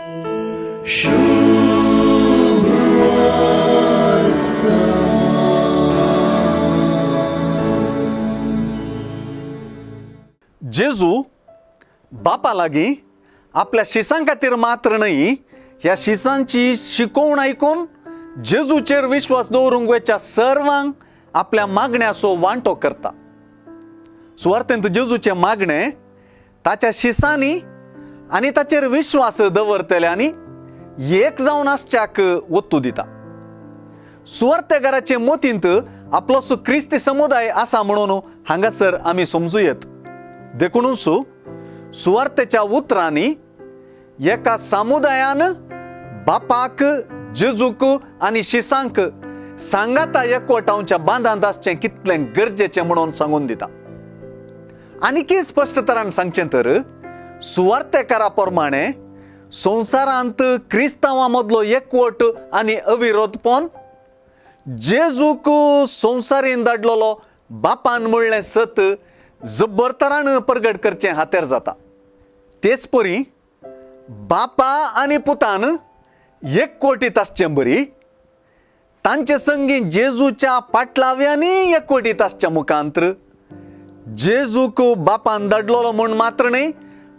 जेजू बापा लागी आपल्या शिसां खातीर मात्र न्हय, ह्या शिसांची शिकवण ऐकून जेजूचेर विश्वास दवरूंक वेच्या सर्वांक आपल्या मागण्याचो वांटो करता. सुवार्थेंत जेजूचे मागणे ताच्या शिसांनी आनी ताचेर विश्वास दवरतल्यांनी एक जावन आसच्याक वत्तू दिता. सुवार्थेकाराचे मोतींत आपलोसो क्रिस्ती समुदाय आसा म्हणून हांगासर आमी समजूं येत. देखूनच सुवार्थेच्या उतरांनी एका समुदायान बापाक, जेजूक आनी शिसांक सांगाता एकवटावच्या बांदांत आसचें कितलें गरजेचें म्हणून सांगून दिता. आनीकय स्पश्ट तरान सांगचें तर सुवार्थेकारा प्रमाणे संवसारांत क्रिस्तांवां मदलो एकवट आनी अविरोधपण जेजूक संवसारीन धाडलेलो बापान म्हणलें सत जब्बर तरान प्रगट करचें हातेर जाता. तेच परी बापा आनी पुतान एकवटीत आसचें बरी, तांचे संगी जेजूच्या पाटलाव्यांनी एकवटीत आसच्या मुखांत्र जेजूक बापान धाडलेलो म्हूण मात्र न्हय,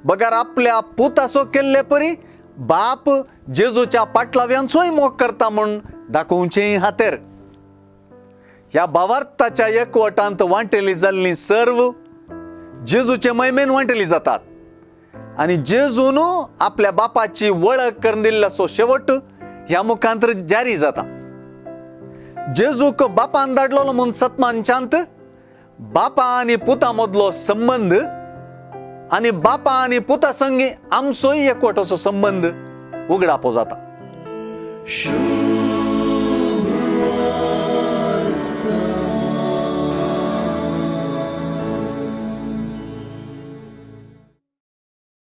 बगार आपल्या पुताचो केल्ले परी बाप जेजूच्या पाटलाव्यांचोय मोग करता म्हूण दाखोवचें हातेर. ह्या भावार्थाच्या एकवटांत वांटेली जाल्लीं सर्व जेजूचे महिमेन वांटेली जातात आनी जेजून आपल्या बापाची वळख करून दिल्ल्याचो शेवट ह्या मुखांतर जारी जाता. जेजूक बापान धाडलेलो म्हूण सत्मानच्यांत बापा आनी पुता मदलो संबंध आनी बापा आनी पुता संगी आमचोय एकवटाचो संबंध उगडापो जाता.